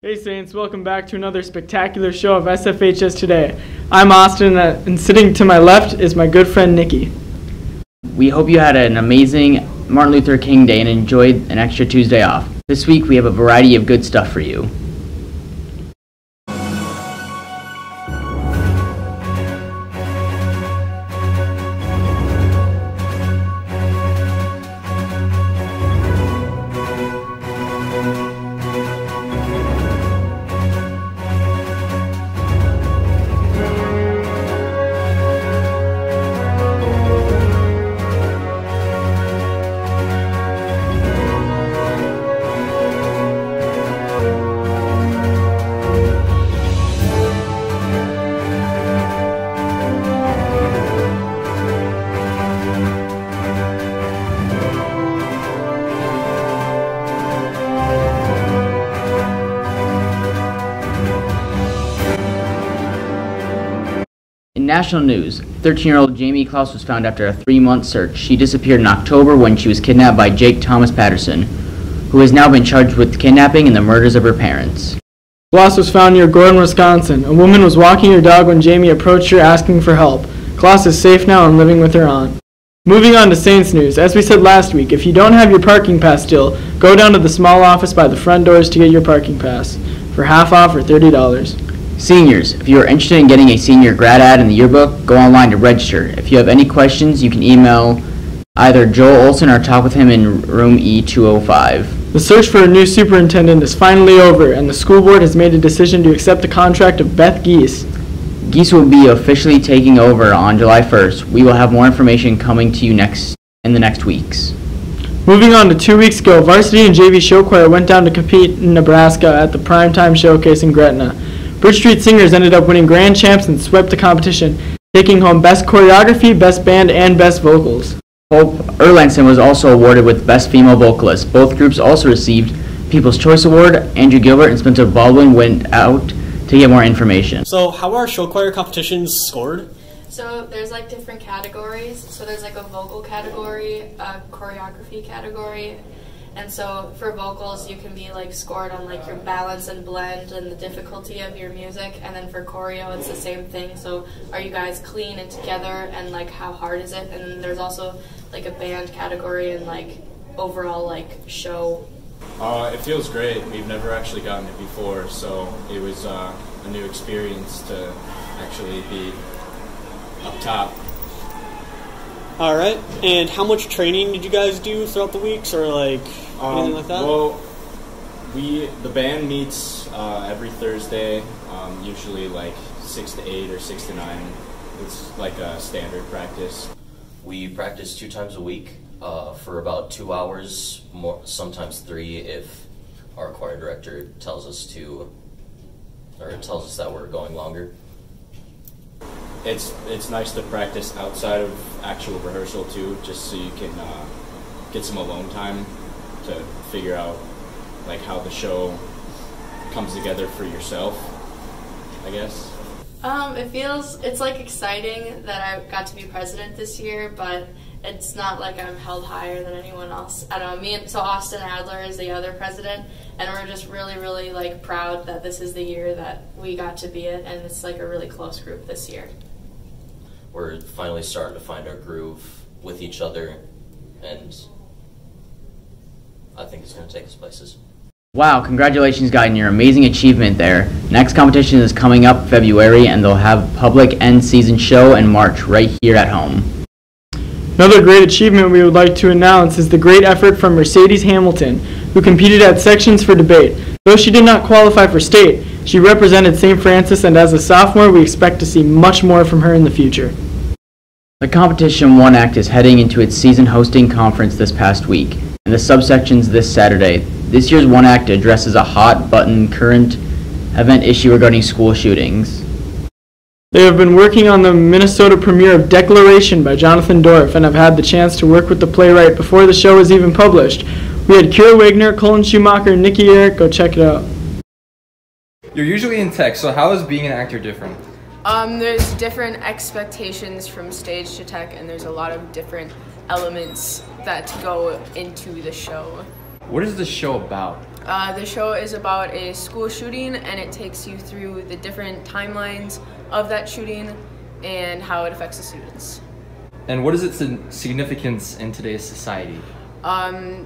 Hey Saints, welcome back to another spectacular show of SFHS Today. I'm Austin, and sitting to my left is my good friend Nikki. We hope you had an amazing Martin Luther King Day and enjoyed an extra Tuesday off. This week we have a variety of good stuff for you. In national news, 13-year-old Jamie Klaus was found after a 3-month search. She disappeared in October when she was kidnapped by Jake Thomas Patterson, who has now been charged with kidnapping and the murders of her parents. Klaus was found near Gordon, Wisconsin. A woman was walking her dog when Jamie approached her asking for help. Klaus is safe now and living with her aunt. Moving on to Saints news, as we said last week, if you don't have your parking pass still, go down to the small office by the front doors to get your parking pass for half off or $30. Seniors, if you are interested in getting a senior grad ad in the yearbook, go online to register. If you have any questions, you can email either Joel Olson or talk with him in room E205. The search for a new superintendent is finally over, and the school board has made a decision to accept the contract of Beth Geese. Geese will be officially taking over on July 1st. We will have more information coming to you in the next weeks. Moving on to 2 weeks ago, varsity and JV show choir went down to compete in Nebraska at the Primetime Showcase in Gretna. Bridge Street Singers ended up winning grand champs and swept the competition, taking home Best Choreography, Best Band, and Best Vocals. Hope Erlandson was also awarded with Best Female Vocalist. Both groups also received People's Choice Award. Andrew Gilbert and Spencer Baldwin went out to get more information. So how are show choir competitions scored? So there's like different categories. So there's like a vocal category, a choreography category. And so for vocals, you can be like scored on like your balance and blend and the difficulty of your music. And then for choreo, it's the same thing. So are you guys clean and together, and like how hard is it? And then there's also like a band category and like overall like show. It feels great. We've never actually gotten it before, so it was a new experience to actually be up top. All right. And how much training did you guys do throughout the weeks, or like anything like that? Well, the band meets every Thursday, usually like 6 to 8 or 6 to 9. It's like a standard practice. We practice 2 times a week for about 2 hours, sometimes 3 if our choir director tells us that we're going longer. It's nice to practice outside of actual rehearsal too, just so you can get some alone time to figure out like how the show comes together for yourself, I guess. It's like exciting that I got to be president this year, but it's not like I'm held higher than anyone else. I don't know, so Austin Adler is the other president, and we're just really, really like proud that this is the year that we got to be it, and it's like a really close group this year. We're finally starting to find our groove with each other, and I think it's going to take us places. Wow, congratulations guys on your amazing achievement there. Next competition is coming up February, and they'll have public end season show in March right here at home. Another great achievement we would like to announce is the great effort from Mercedes Hamilton, who competed at sections for debate. Though she did not qualify for state, she represented St. Francis, and as a sophomore, we expect to see much more from her in the future. The Competition 1 Act is heading into its season hosting conference this past week, and the subsections this Saturday. This year's 1 Act addresses a hot-button current event issue regarding school shootings. They have been working on the Minnesota premiere of Declaration by Jonathan Dorff, and have had the chance to work with the playwright before the show was even published. We had Kira Wagner, Colin Schumacher, and Nikki Eric. Go check it out. You're usually in tech, so how is being an actor different? There's different expectations from stage to tech, and there's a lot of different elements that go into the show. What is the show about? The show is about a school shooting, and it takes you through the different timelines of that shooting and how it affects the students. And what is its significance in today's society?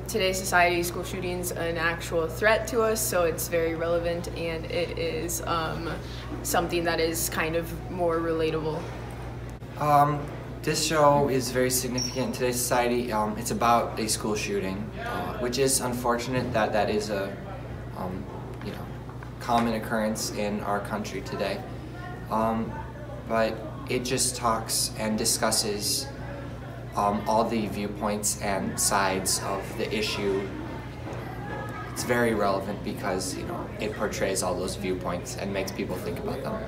Today's society, school shootings an actual threat to us, so it's very relevant, and it is something that is kind of more relatable. This show is very significant in today's society. It's about a school shooting, which is unfortunate that that is a common occurrence in our country today. But it just talks and discusses all the viewpoints and sides of the issue. It's very relevant because it portrays all those viewpoints and makes people think about them.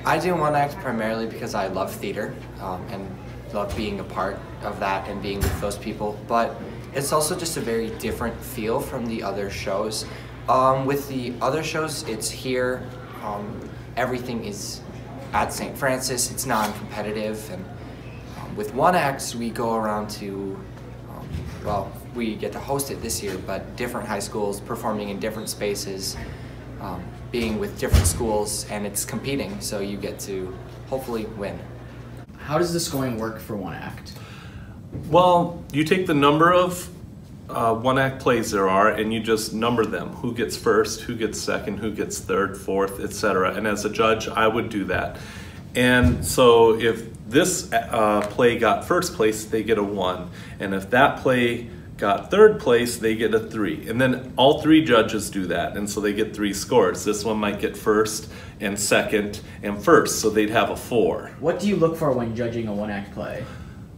I do One Act primarily because I love theater and love being a part of that and being with those people, but it's also just a very different feel from the other shows. With the other shows, it's here, everything is at St. Francis, it's non-competitive, and with One Act, we go around to, we get to host it this year, but different high schools performing in different spaces, being with different schools, and it's competing, so you get to hopefully win. How does the scoring work for One Act? Well, you take the number of One Act plays there are, and you just number them. Who gets first, who gets second, who gets third, fourth, etc. And as a judge, I would do that. And so if this play got first place, they get a 1. And if that play got third place, they get a 3. And then all 3 judges do that, and so they get 3 scores. This one might get first and second and first, so they'd have a 4. What do you look for when judging a One Act play?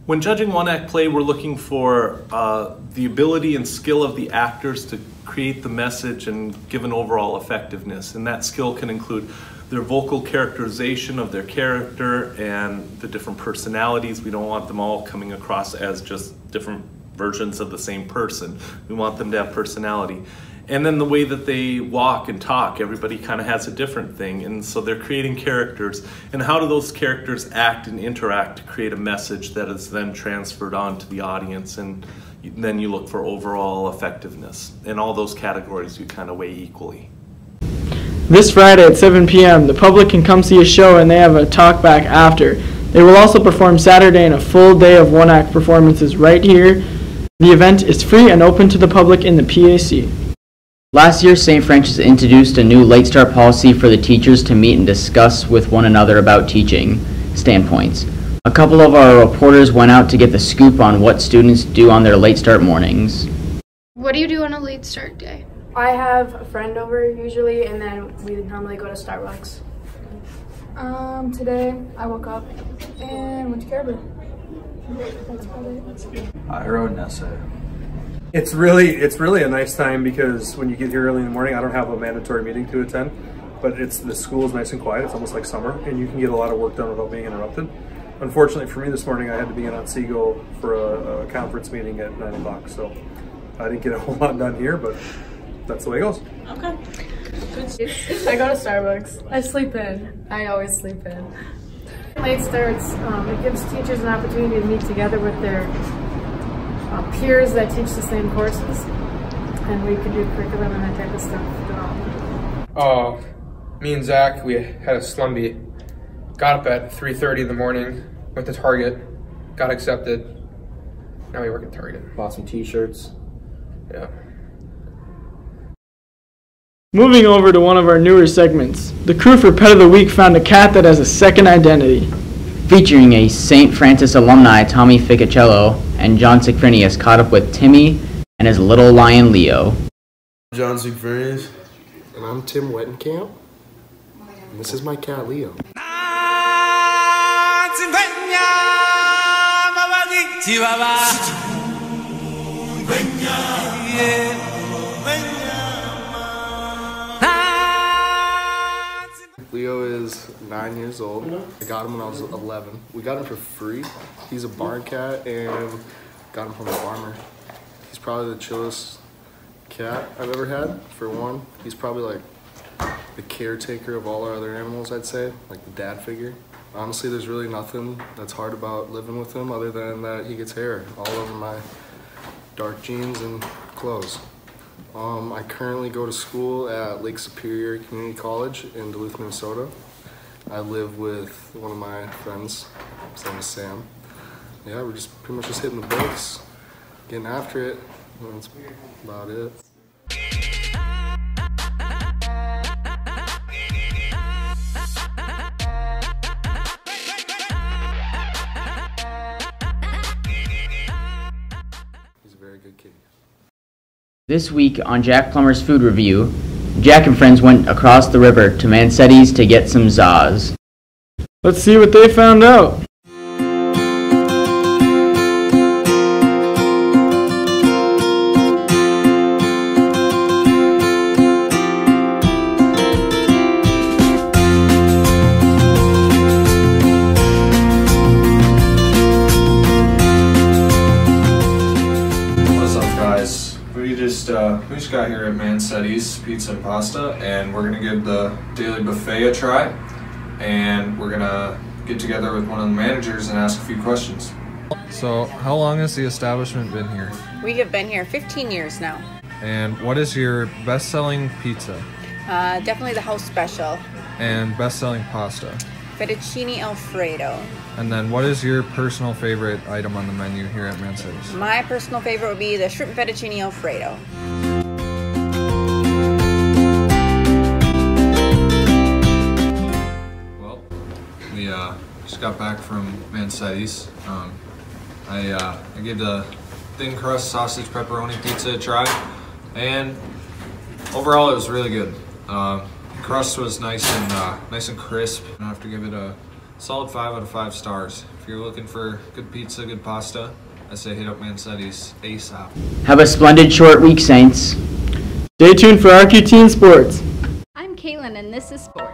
When judging One Act play, we're looking for the ability and skill of the actors to create the message and give an overall effectiveness. And that skill can include their vocal characterization of their character and the different personalities. We don't want them all coming across as just different versions of the same person. We want them to have personality. And then the way that they walk and talk, everybody kind of has a different thing, and so they're creating characters. And how do those characters act and interact to create a message that is then transferred on to the audience, and then you look for overall effectiveness. In all those categories you kind of weigh equally. This Friday at 7 p.m., the public can come see a show and they have a talk back after. They will also perform Saturday in a full day of One Act performances right here. The event is free and open to the public in the PAC. Last year, St. Francis introduced a new late start policy for the teachers to meet and discuss with one another about teaching standpoints. A couple of our reporters went out to get the scoop on what students do on their late start mornings. What do you do on a late start day? I have a friend over usually, and then we normally go to Starbucks. Today I woke up and went to Caribou. That's about it. I rode an essay. It's really a nice time because when you get here early in the morning, I don't have a mandatory meeting to attend, but the school is nice and quiet. It's almost like summer, and you can get a lot of work done without being interrupted. Unfortunately for me this morning, I had to be in Otsego for a conference meeting at 9 o'clock, so I didn't get a whole lot done here, but that's the way it goes. Okay. I go to Starbucks. I sleep in. I always sleep in. Late starts, it gives teachers an opportunity to meet together with their peers that teach the same courses, and we could do curriculum and that type of stuff. Me and Zach, we had a slum beat. Got up at 3:30 in the morning, went to Target, got accepted. Now we work at Target. Bought some t-shirts. Yeah. Moving over to one of our newer segments, the crew for Pet of the Week found a cat that has a second identity. Featuring a St. Francis alumni, Tommy Ficacello, and John Sigfrinius caught up with Timmy and his little lion, Leo. John Sigfrinius. And I'm Tim Wettenkamp. And this is my cat, Leo. Leo is 9 years old. I got him when I was 11. We got him for free. He's a barn cat and got him from a farmer. He's probably the chillest cat I've ever had, for one. He's probably like the caretaker of all our other animals, I'd say, like the dad figure. Honestly, there's really nothing that's hard about living with him other than that he gets hair all over my dark jeans and clothes. I currently go to school at Lake Superior Community College in Duluth, Minnesota. I live with one of my friends. His name is Sam. Yeah, we're just pretty much just hitting the books, getting after it. That's about it. He's a very good kid. This week on Jack Plummer's Food Review, Jack and friends went across the river to Mansetti's to get some Zaws. Let's see what they found out. We just got here at Mansetti's Pizza and Pasta, and we're gonna give the daily buffet a try, and we're gonna get together with one of the managers and ask a few questions. So, how long has the establishment been here? We have been here 15 years now. And what is your best-selling pizza? Definitely the house special. And best-selling pasta? Fettuccine Alfredo. And then what is your personal favorite item on the menu here at Mansetti's? My personal favorite would be the shrimp fettuccine Alfredo. Well, we just got back from Mansetti's. I gave the thin crust sausage pepperoni pizza a try, and overall it was really good. Crust was nice and crisp. I have to give it a solid 5 out of 5 stars. If you're looking for good pizza, good pasta, I say hit up Mansetti's ASAP. Have a splendid short week, Saints. Stay tuned for RQ Teen Sports. I'm Caitlin, and this is Sports.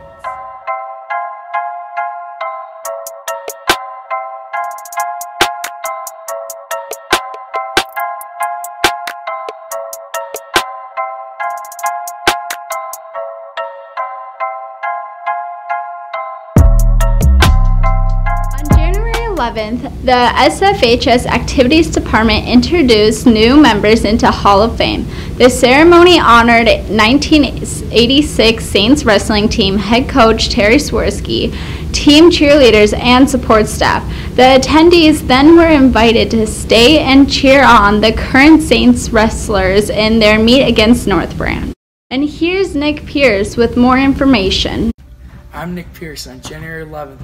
The SFHS Activities Department introduced new members into Hall of Fame. The ceremony honored 1986 Saints wrestling team head coach Terry Swirsky, team cheerleaders, and support staff. The attendees then were invited to stay and cheer on the current Saints wrestlers in their meet against North Brand. And here's Nick Pierce with more information. I'm Nick Pierce. On January 11th,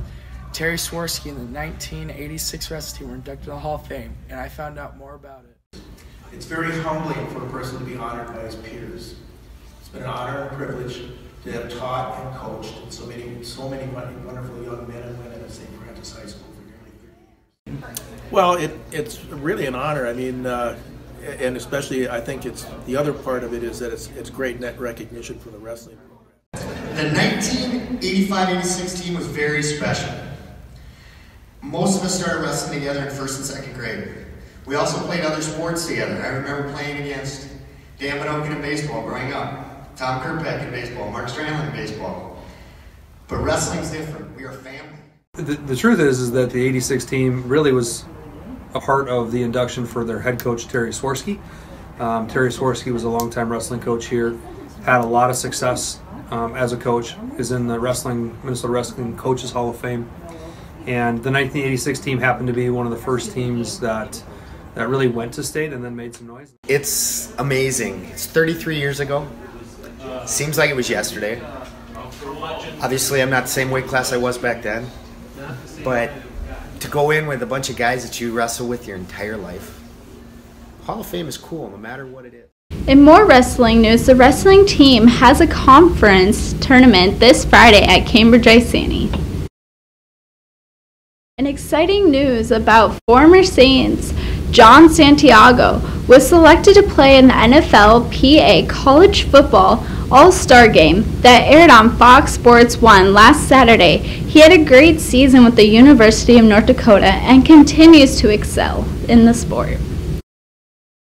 Terry Swirsky and the 1986 wrestling team were inducted to the Hall of Fame, and I found out more about it. It's very humbling for a person to be honored by his peers. It's been an honor and a privilege to have taught and coached so many wonderful young men and women at St. Francis High School for nearly 30 years. Well, it's really an honor. I mean, and especially I think it's the other part of it is that it's great net recognition for the wrestling program. The 1985-86 team was very special. Most of us started wrestling together in 1st and 2nd grade. We also played other sports together. I remember playing against Dan Minokin in baseball growing up, Tom Kerpeck in baseball, Mark Strandland in baseball. But wrestling's different. We are family. The truth is that the 86 team really was a part of the induction for their head coach, Terry Swirsky. Terry Swirsky was a longtime wrestling coach here, had a lot of success as a coach, is in the Minnesota Wrestling Coaches Hall of Fame. And the 1986 team happened to be one of the first teams that really went to state and then made some noise. It's amazing. It's 33 years ago. Seems like it was yesterday. Obviously, I'm not the same weight class I was back then. But to go in with a bunch of guys that you wrestle with your entire life, Hall of Fame is cool no matter what it is. In more wrestling news, the wrestling team has a conference tournament this Friday at Cambridge Isani. And exciting news about former Saints John Santiago was selected to play in the NFL PA College Football All-Star Game that aired on Fox Sports 1 last Saturday. He had a great season with the University of North Dakota and continues to excel in the sport.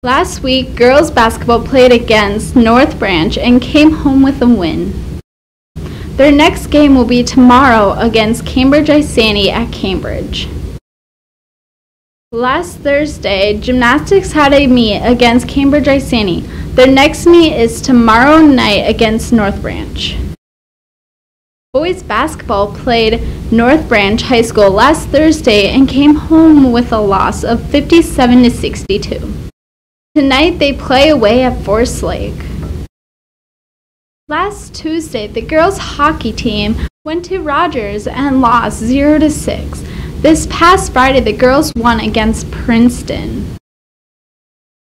Last week, girls basketball played against North Branch and came home with a win. Their next game will be tomorrow against Cambridge Isani at Cambridge. Last Thursday, gymnastics had a meet against Cambridge Isani. Their next meet is tomorrow night against North Branch. Boys basketball played North Branch High School last Thursday and came home with a loss of 57-62. Tonight they play away at Forest Lake. Last Tuesday, the girls' hockey team went to Rogers and lost 0-6. This past Friday, the girls won against Princeton.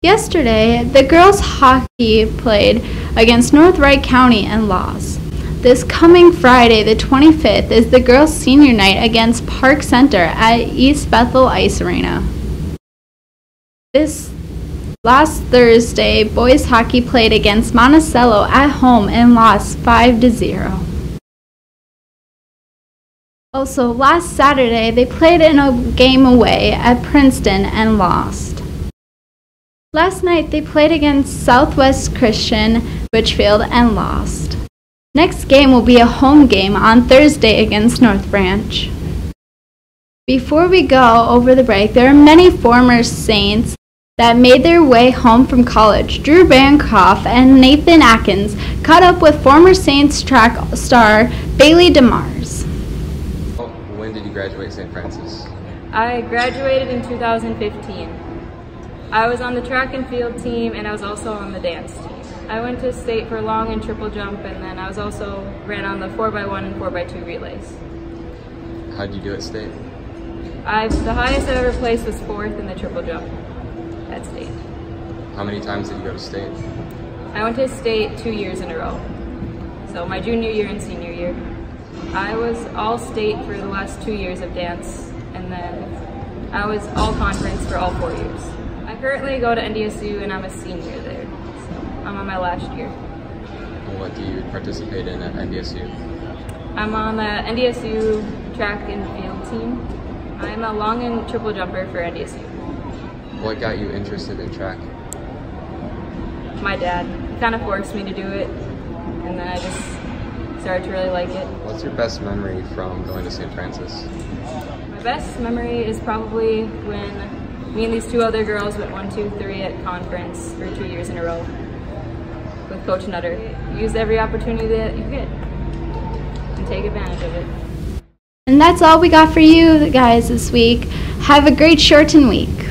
Yesterday, the girls' hockey played against North Wright County and lost. This coming Friday, the 25th, is the girls' senior night against Park Center at East Bethel Ice Arena. This last Thursday, boys hockey played against Monticello at home and lost 5-0. Also, last Saturday, they played in a game away at Princeton and lost. Last night, they played against Southwest Christian Richfield and lost. Next game will be a home game on Thursday against North Branch. Before we go over the break, there are many former Saints that made their way home from college. Drew Bancroft and Nathan Atkins caught up with former Saints track star Bailey DeMars. When did you graduate St. Francis? I graduated in 2015. I was on the track and field team, and I was also on the dance team. I went to state for long and triple jump, and then I was also ran on the 4x1 and 4x2 relays. How did you do at state? The highest I ever placed was 4th in the triple jump at state. How many times did you go to state? I went to state 2 years in a row. So my junior year and senior year. I was all state for the last 2 years of dance, and then I was all conference for all 4 years. I currently go to NDSU and I'm a senior there. I'm on my last year. What do you participate in at NDSU? I'm on the NDSU track and field team. I'm a long and triple jumper for NDSU. What got you interested in track? My dad. He kind of forced me to do it, and then I just started to really like it. What's your best memory from going to St. Francis? My best memory is probably when me and these 2 other girls went 1, 2, 3 at conference for 2 years in a row with Coach Nutter. Use every opportunity that you get and take advantage of it. And that's all we got for you guys this week. Have a great shortened week.